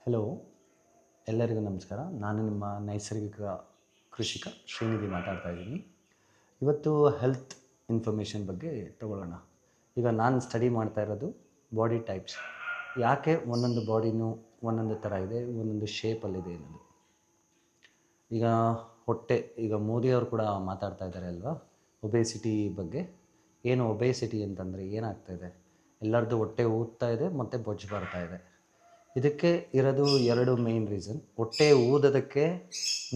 Hello, ಎಲ್ಲರಿಗೂ ನಮಸ್ಕಾರ. ನಾನು ನಿಮ್ಮ ನೈಸರ್ಗಿಕ ಕೃಷಿಕ ಶ್ರೀನಿಧಿ ಮಾತಾಡ್ತಾ ಇದ್ದೀನಿ. ಇವತ್ತು ಹೆಲ್ತ್ ಇನ್ಫಾರ್ಮೇಷನ್ ಬಗ್ಗೆ ತಗೊಳ್ಳೋಣ. ಈಗ ನಾನು ಸ್ಟಡಿ ಮಾಡ್ತಾ ಇರೋದು ಬಾಡಿ ಟೈಪ್ಸ್. ಯಾಕೆ ಒಂದೊಂದು ಬಾಡಿನೂ ಒಂದೊಂದು ಥರ ಇದೆ, ಒಂದೊಂದು ಶೇಪಲ್ಲಿದೆ ಅನ್ನೋದು. ಈಗ ಹೊಟ್ಟೆ, ಈಗ ಮೋದಿಯವರು ಕೂಡ ಮಾತಾಡ್ತಾ ಇದ್ದಾರೆ ಅಲ್ವಾ ಒಬೇಸಿಟಿ ಬಗ್ಗೆ. ಏನು ಒಬೇಸಿಟಿ ಅಂತಂದರೆ ಏನಾಗ್ತಾಯಿದೆ, ಎಲ್ಲರದ್ದು ಹೊಟ್ಟೆ ಊದ್ತಾ ಇದೆ ಮತ್ತು ಬೊಜ್ಜು ಬರ್ತಾ ಇದೆ. ಇದಕ್ಕೆ ಇರೋದು ಎರಡು ಮೇಯ್ನ್ ರೀಸನ್. ಹೊಟ್ಟೆ ಊದೋದಕ್ಕೆ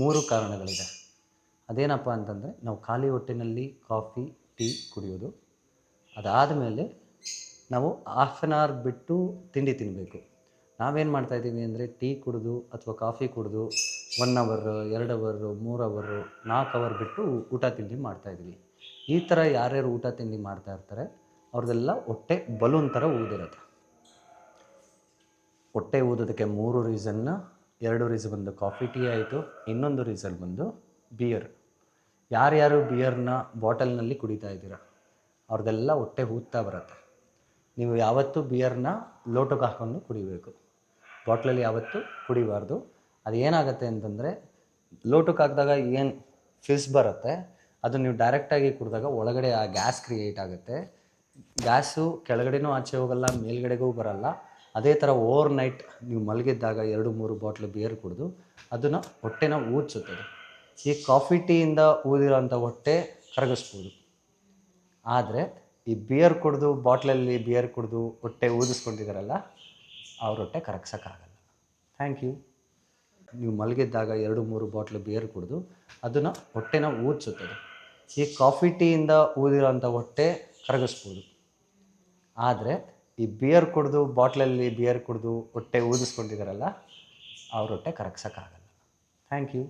ಮೂರು ಕಾರಣಗಳಿದೆ. ಅದೇನಪ್ಪ ಅಂತಂದರೆ, ನಾವು ಖಾಲಿ ಹೊಟ್ಟೆಯಲ್ಲಿ ಕಾಫಿ ಟೀ ಕುಡಿಯೋದು. ಅದಾದ ಮೇಲೆ ನಾವು ಹಾಫ್ ಆನ್ ಅವರ್ ಬಿಟ್ಟು ತಿಂಡಿ ತಿನ್ನಬೇಕು. ನಾವೇನು ಮಾಡ್ತಾಯಿದ್ದೀವಿ ಅಂದರೆ, ಟೀ ಕುಡಿದು ಅಥವಾ ಕಾಫಿ ಕುಡಿದು 1 ಅವರು 2 ಅವರು 3 ಅವರು 4 ಅವರ್ ಬಿಟ್ಟು ಊಟ ತಿಂಡಿ ಮಾಡ್ತಾಯಿದ್ದೀವಿ. ಈ ಥರ ಯಾರ್ಯಾರು ಊಟ ತಿಂಡಿ ಮಾಡ್ತಾ ಇರ್ತಾರೆ ಅವ್ರದ್ದೆಲ್ಲ ಹೊಟ್ಟೆ ಬಲೂನ್ ಥರ ಊದಿರುತ್ತೆ. ಹೊಟ್ಟೆ ಊದೋದಕ್ಕೆ 3 ರೀಸನ್ನ. 2 ರೀಸನ್ ಬಂದು ಕಾಫಿ ಟೀ ಆಯಿತು, ಇನ್ನೊಂದು ರೀಸನ್ ಬಂದು ಬಿಯರ್. ಯಾರ್ಯಾರು ಬಿಯರ್ನ ಬಾಟಲ್ನಲ್ಲಿ ಕುಡಿತಾ ಇದ್ದೀರಾ ಅವ್ರದ್ದೆಲ್ಲ ಹೊಟ್ಟೆ ಊದ್ತಾ ಬರುತ್ತೆ. ನೀವು ಯಾವತ್ತೂ ಬಿಯರ್ನ ಲೋಟಕ್ಕೆ ಹಾಕ್ಕೊಂಡು ಕುಡಿಬೇಕು, ಬಾಟ್ಲಲ್ಲಿ ಯಾವತ್ತೂ ಕುಡಿಬಾರ್ದು. ಅದು ಏನಾಗುತ್ತೆ ಅಂತಂದರೆ, ಲೋಟಕ್ಕೆ ಹಾಕಿದಾಗ ಏನು ಫಿಸ್ ಬರುತ್ತೆ, ಅದು ನೀವು ಡೈರೆಕ್ಟಾಗಿ ಕುಡಿದಾಗ ಒಳಗಡೆ ಆ ಗ್ಯಾಸ್ ಕ್ರಿಯೇಟ್ ಆಗುತ್ತೆ. ಗ್ಯಾಸು ಕೆಳಗಡೆನೂ ಆಚೆ ಹೋಗಲ್ಲ, ಮೇಲ್ಗಡೆಗೂ ಬರಲ್ಲ. ಅದೇ ಥರ ಓವರ್ ನೈಟ್ ನೀವು ಮಲಗಿದ್ದಾಗ 2-3 ಬಾಟ್ಲು ಬಿಯರ್ ಕುಡಿದು ಅದನ್ನು ಹೊಟ್ಟೆನ ಊದಿಸುತ್ತದೆ. ಈ ಕಾಫಿ ಟೀಯಿಂದ ಊದಿರೋಂಥ ಹೊಟ್ಟೆ ಕರಗಿಸ್ಬೋದು. ಆದರೆ ಈ ಬಿಯರ್ ಕುಡಿದು ಬಾಟ್ಲಲ್ಲಿ ಬಿಯರ್ ಕುಡಿದು ಹೊಟ್ಟೆ ಊದಿಸ್ಕೊಂಡಿದ್ದಾರಲ್ಲ, ಅವ್ರ ಹೊಟ್ಟೆ ಕರಗ್ಸೋಕ್ಕಾಗಲ್ಲ. Thank you. ನೀವು ಮಲಗಿದ್ದಾಗ 2-3 ಬಾಟ್ಲು ಬಿಯರ್ ಕುಡಿದು ಅದನ್ನು ಹೊಟ್ಟೆನ ಊದಿಸುತ್ತದೆ. ಈ ಕಾಫಿ ಟೀಯಿಂದ ಊದಿರೋಂಥ ಹೊಟ್ಟೆ ಕರಗಿಸ್ಬೋದು. ಆದರೆ ಈ ಬಿಯರ್ ಕುಡಿದು ಬಾಟ್ಲಲ್ಲಿ ಬಿಯರ್ ಕುಡಿದು ಹೊಟ್ಟೆ ಊದಿಸ್ಕೊಂಡಿದ್ದಾರಲ್ಲ, ಅವ್ರ ಹೊಟ್ಟೆ ಕರಗ್ಸೋಕ್ಕಾಗಲ್ಲ. Thank you.